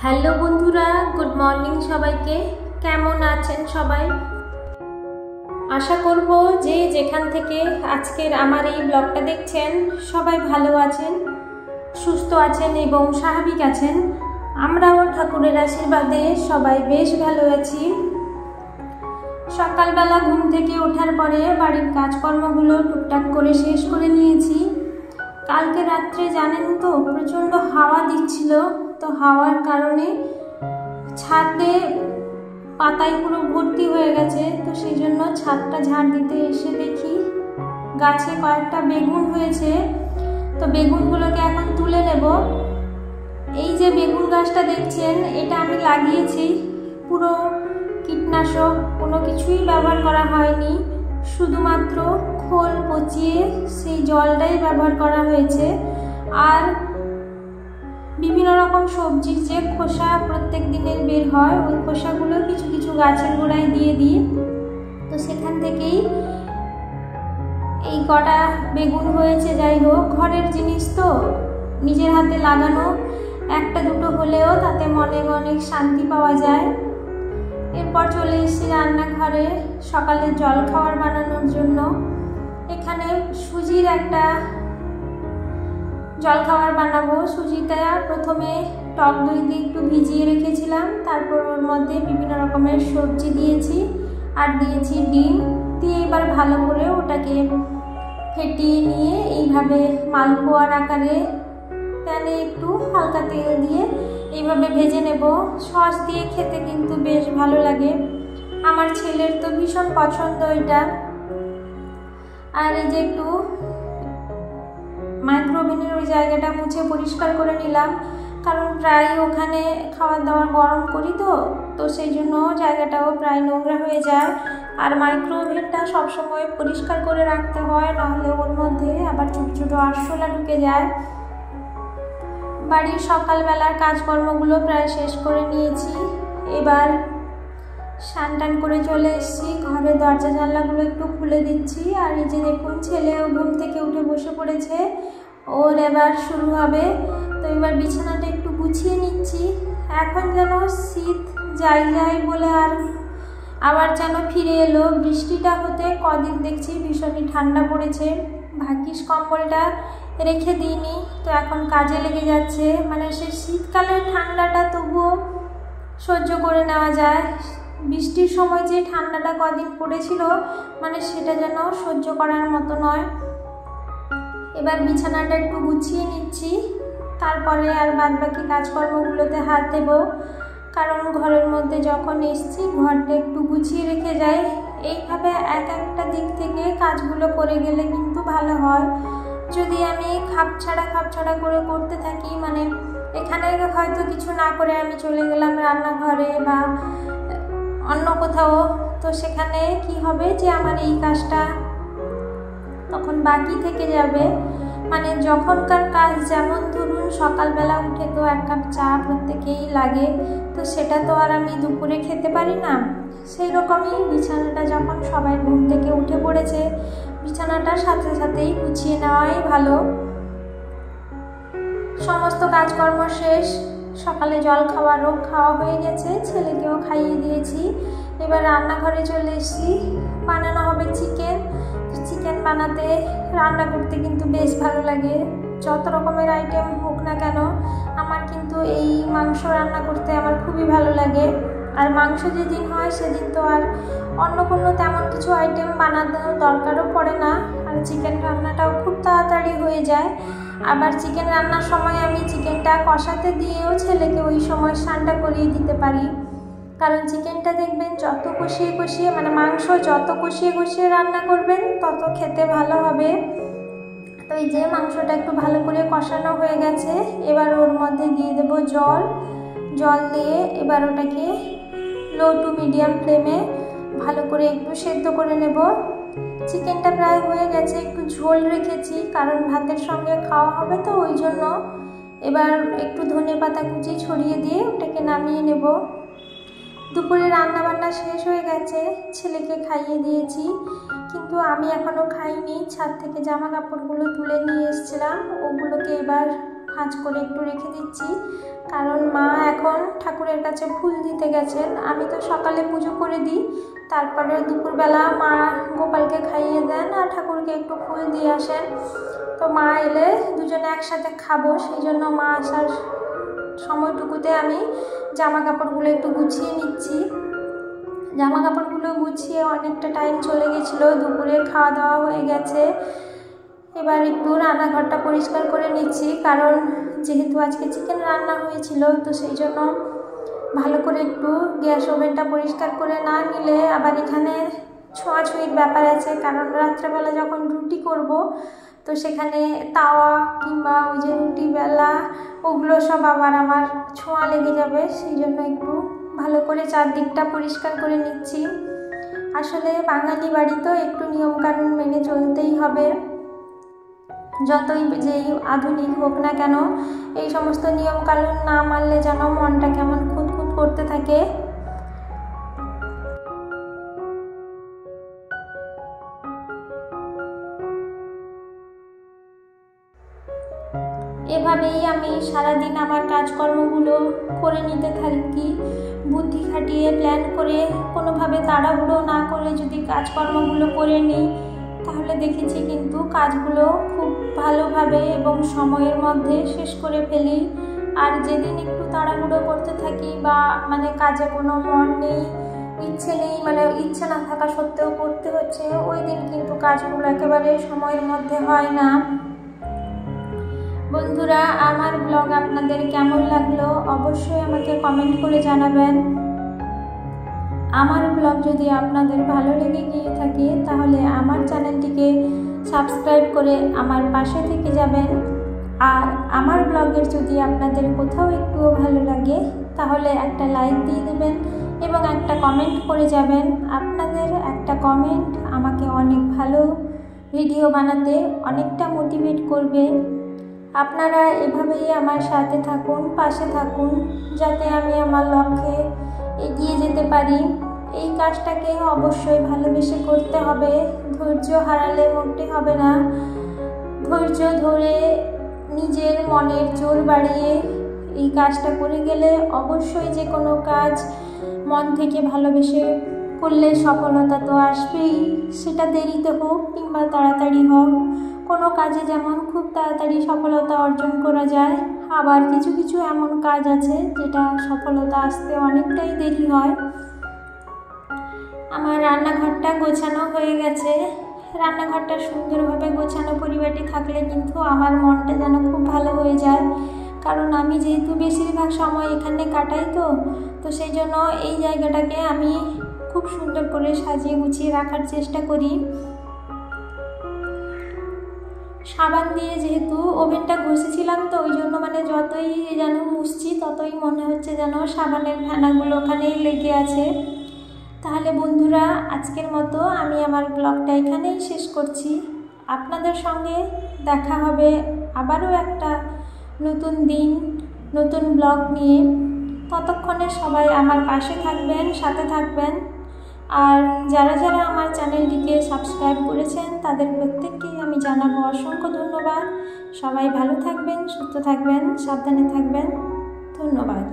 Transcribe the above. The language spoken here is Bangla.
হ্যালো বন্ধুরা, গুড মর্নিং সবাইকে। কেমন আছেন সবাই? আশা করব যে যেখান থেকে আজকের আমার এই ব্লগটা দেখছেন সবাই ভালো আছেন, সুস্থ আছেন এবং স্বাভাবিক আছেন। আমরাও ঠাকুরের আশীর্বাদে সবাই বেশ ভালো আছি। সকালবেলা ঘুম থেকে ওঠার পরে বাড়ির কাজকর্মগুলো টুকটাক করে শেষ করে নিয়েছি। কালকে রাত্রে জানেন তো প্রচণ্ড হাওয়া দিচ্ছিল, তো হাওয়ার কারণে ছাদে পাতায় পুরো ভর্তি হয়ে গেছে। তো সেই জন্য ছাদটা ঝাড় দিতে এসে দেখি গাছে কয়েকটা বেগুন হয়েছে। তো বেগুনগুলোকে এখন তুলে নেব। এই যে বেগুন গাছটা দেখছেন, এটা আমি লাগিয়েছি, পুরো কীটনাশক কোনো কিছুই ব্যবহার করা হয়নি, শুধুমাত্র খোল পচিয়ে সেই জলটাই ব্যবহার করা হয়েছে। আর বিভিন্ন রকম সবজির যে খোসা প্রত্যেক দিনের বের হয়, ওই খোসাগুলো কিছু কিছু গাছের গোড়ায় দিয়ে দিই। তো সেখান থেকেই এই কটা বেগুন হয়েছে। যাই হোক, ঘরের জিনিস তো নিজের হাতে লাগানো, একটা দুটো হলেও তাতে মনে অনেক শান্তি পাওয়া যায়। এরপর চলে এসেছি রান্নাঘরে সকালে জল খাবার বানানোর জন্য। এখানে সুজির একটা জলখাবার বানাবো। সুজিটা প্রথমে টক দই দিয়ে একটু ভিজিয়ে রেখেছিলাম, তারপর ওর মধ্যে বিভিন্ন রকমের সবজি দিয়েছি আর দিয়েছি ডিম দিয়ে এবার ভালো করে ওটাকে ফেটিয়ে নিয়ে এইভাবে মালপোয়ার আকারে প্যানে একটু হালকা তেল দিয়ে এইভাবে ভেজে নেব। সস দিয়ে খেতে কিন্তু বেশ ভালো লাগে, আমার ছেলের তো ভীষণ পছন্দ এটা। আর এই যে একটু মাইক্রোওভেনের ওই জায়গাটা মুছে পরিষ্কার করে নিলাম, কারণ প্রায় ওখানে খাবার দাবার গরম করি, তো সেই জন্য জায়গাটাও প্রায় নোংরা হয়ে যায়। আর মাইক্রোওভেনটা সবসময় পরিষ্কার করে রাখতে হয়, নাহলে ওর মধ্যে আবার ছোটো ছোটো আরশোলা ঢুকে যায়। বাড়ির সকালবেলার কাজকর্মগুলো প্রায় শেষ করে নিয়েছি। এবার স্নান টান করে চলে এসেছি, ঘরের দরজা জানলাগুলো একটু খুলে দিচ্ছি। আর এই যে দেখুন, ছেলেও ঘুম থেকে উঠে বসে পড়েছে, ওর এবার শুরু হবে। তো এবার বিছানাটা একটু গুছিয়ে নিচ্ছি। এখন যেন শীত যাই যাই বলে আর আবার যেন ফিরে এলো। বৃষ্টিটা হতে কদিন দেখছি ভীষণই ঠান্ডা পড়েছে। ভাগ্যিস কম্বলটা রেখে দিইনি, তো এখন কাজে লেগে যাচ্ছে। মানে সে শীতকালের ঠান্ডাটা তবুও সহ্য করে নেওয়া যায়, বৃষ্টির সময় যে ঠান্ডাটা কদিন পড়েছিল মানে সেটা যেন সহ্য করার মতো নয়। এবার বিছানাটা একটু গুছিয়ে নিচ্ছি, তারপরে আর বাদবাকি কাজকর্মগুলোতে হাত দেব। কারণ ঘরের মধ্যে যখন এসছি ঘরটা একটু গুছিয়ে রেখে যাই। এইভাবে এক একটা দিক থেকে কাজগুলো করে গেলে কিন্তু ভালো হয়। যদি আমি খাপছাড়া করে করতে থাকি, মানে এখানে হয়তো কিছু না করে আমি চলে গেলাম রান্নাঘরে বা অন্য কোথাও, তো সেখানে কি হবে যে আমার এই কাজটা তখন বাকি থেকে যাবে। মানে যখনকার কাজ, যেমন ধরুন সকালবেলা উঠে তো এক কাপ চা প্রত্যেকেই লাগে, তো সেটা তো আর আমি দুপুরে খেতে পারি না। সেই রকমই বিছানাটা যখন সবাই ঘুম থেকে উঠে পড়েছে, বিছানাটার সাথে সাথেই গুছিয়ে নেওয়াই ভালো। সমস্ত কাজকর্ম শেষ, সকালে জল খাওয়া হয়ে গেছে, ছেলেকেও খাইয়ে দিয়েছি। এবার রান্নাঘরে চলে এসেছি, বানানো হবে চিকেন। চিকেন বানাতে রান্না করতে কিন্তু বেশ ভালো লাগে, যত রকমের আইটেম হোক না কেন। আমার কিন্তু এই মাংস রান্না করতে আমার খুবই ভালো লাগে। আর মাংস যেদিন হয় সেদিন তো আর অন্য কোনো তেমন কিছু আইটেম বানানোর দরকারও পড়ে না। আর চিকেন রান্নাটাও খুব তাড়াতাড়ি হয়ে যায়। আবার চিকেন রান্নার সময় আমি চিকেনটা কষাতে দিয়েও ছেলেকে ওই সময় স্নানটা করিয়ে দিতে পারি। কারণ চিকেনটা দেখবেন যত কষিয়ে মানে মাংস যত কষিয়ে রান্না করবেন তত খেতে ভালো হবে। তো এই যে মাংসটা একটু ভালো করে কষানো হয়ে গেছে, এবার ওর মধ্যে দিয়ে দেব জল দিয়ে এবার ওটাকে লো টু মিডিয়াম ফ্লেমে ভালো করে একটু সেদ্ধ করে নেব। চিকেনটা প্রায় হয়ে গেছে, একটু ঝোল রেখেছি কারণ ভাতের সঙ্গে খাওয়া হবে, তো ওই জন্য। এবার একটু ধনেপাতা কুচি ছড়িয়ে দিয়ে ওটাকে নামিয়ে নেব। দুপুরে রান্নাবান্না শেষ হয়ে গেছে, ছেলেকে খাইয়ে দিয়েছি, কিন্তু আমি এখনও খাইনি। ছাদ থেকে জামা কাপড়গুলো তুলে নিয়ে এসেছিলাম, ওগুলোকে এবার ভাঁজ করে একটু রেখে দিচ্ছি, কারণ মা এখন ঠাকুরের কাছে ফুল দিতে গেছেন। আমি তো সকালে পুজো করে দিই, তারপরে দুপুরবেলা মা গোপালকে খাইয়ে দেন আর ঠাকুরকে একটু ফুল দিয়ে আসেন। তো মা এলে দুজনে একসাথে খাবো, সেই জন্য মা আসার সময়টুকুতে আমি জামা কাপড়গুলো একটু গুছিয়ে নিচ্ছি। জামা কাপড়গুলো গুছিয়ে অনেকটা টাইম চলে গেছিলো, দুপুরে খাওয়া দাওয়া হয়ে গেছে। এবার একটু রান্নাঘরটা পরিষ্কার করে নিচ্ছি, কারণ যেহেতু আজকে চিকেন রান্না হয়েছিল, তো সেই জন্য ভালো করে একটু গ্যাস ওভেনটা পরিষ্কার করে না নিলে আবার এখানে ছোঁয়াছুঁয়ির ব্যাপার আছে। কারণ রাত্রেবেলা যখন রুটি করব, তো সেখানে তাওয়া কিংবা ওই যে রুটি বেলা ওগুলো সব আবার আমার ছোঁয়া লেগে যাবে, সেই জন্য একটু ভালো করে চারদিকটা পরিষ্কার করে নিচ্ছি। আসলে বাঙালি বাড়ি তো একটু নিয়মকানুন মেনে চলতেই হবে, যতই যেই আধুনিক হোক না কেন এই সমস্ত নিয়মকানুন না মানলে যেন মনটা কেমন খুঁতখুঁত করতে থাকে। এভাবেই আমি সারাদিন আমার কাজকর্মগুলো করে নিতে থাকি, বুদ্ধি খাটিয়ে প্ল্যান করে কোনোভাবে তাড়াহুড়ো না করে যদি কাজকর্মগুলো করে নিই, তাহলে দেখেছি কিন্তু কাজগুলো খুব ভালোভাবে এবং সময়ের মধ্যে শেষ করে ফেলি। আর যেদিন একটু তাড়াহুড়ো করতে থাকি বা কাজে কোনো মন নেই, ইচ্ছে নেই, ইচ্ছে না থাকা সত্ত্বেও করতে হচ্ছে, ওই দিন কিন্তু কাজগুলো একেবারে সময়ের মধ্যে হয় না। বন্ধুরা, আমার ব্লগ আপনাদের কেমন লাগলো অবশ্যই আমাকে কমেন্ট করে জানাবেন। আমার ব্লগ যদি আপনাদের ভালো লেগে গিয়ে থাকে তাহলে আমার চ্যানেলটিকে সাবস্ক্রাইব করে আমার পাশে থেকে যাবেন। আর আমার ব্লগের যদি আপনাদের কোথাও একটুও ভালো লাগে তাহলে একটা লাইক দিয়ে দেবেন এবং একটা কমেন্ট করে যাবেন। আপনাদের একটা কমেন্ট আমাকে অনেক ভালো ভিডিও বানাতে অনেকটা মোটিভেট করবে। আপনারা এভাবেই আমার সাথে থাকুন, পাশে থাকুন, যাতে আমি আমার লক্ষ্যে এগিয়ে যেতে পারি। এই কাজটাকে অবশ্যই ভালোবেসে করতে হবে, ধৈর্য হারালে মোটে হবে না। ধৈর্য ধরে নিজের মনের জোর বাড়িয়ে এই কাজটা করে গেলে অবশ্যই যে কোনো কাজ মন থেকে ভালোবেসে করলে সফলতা তো আসবেই, সেটা দেরিতে হোক কিংবা তাড়াতাড়ি হোক। কোনো কাজে যেমন খুব তাড়াতাড়ি সফলতা অর্জন করা যায়, আবার কিছু কিছু এমন কাজ আছে যেটা সফলতা আসতে অনেকটাই দেরি হয়। আমার রান্নাঘরটা গোছানো হয়ে গেছে। রান্নাঘরটা সুন্দরভাবে গোছানো পরিপাটি থাকলে কিন্তু আমার মনটা যেন খুব ভালো হয়ে যায়, কারণ আমি যেহেতু বেশিরভাগ সময় এখানে কাটাই, তো সেই জন্য এই জায়গাটাকে আমি খুব সুন্দর করে সাজিয়ে গুছিয়ে রাখার চেষ্টা করি। সাবান দিয়ে যেহেতু ওভেনটা ঘষেছিলাম, তো ওই জন্য যতই যেন মুছছি ততই মনে হচ্ছে যেন সাবানের ফেনাগুলো ওখানেই লেগে আছে। তাহলে বন্ধুরা, আজকের মতো আমি আমার ব্লগটা এখানেই শেষ করছি। আপনাদের সঙ্গে দেখা হবে আবারও একটা নতুন দিন, নতুন ব্লগ নিয়ে। ততক্ষণে সবাই আমার পাশে থাকবেন, সাথে থাকবেন। আর যারা যারা আমার চ্যানেলটিকে সাবস্ক্রাইব করেছেন তাদের প্রত্যেককেই আমি জানাবো অসংখ্য ধন্যবাদ। সবাই ভালো থাকবেন, সুস্থ থাকবেন, সাবধানে থাকবেন। ধন্যবাদ।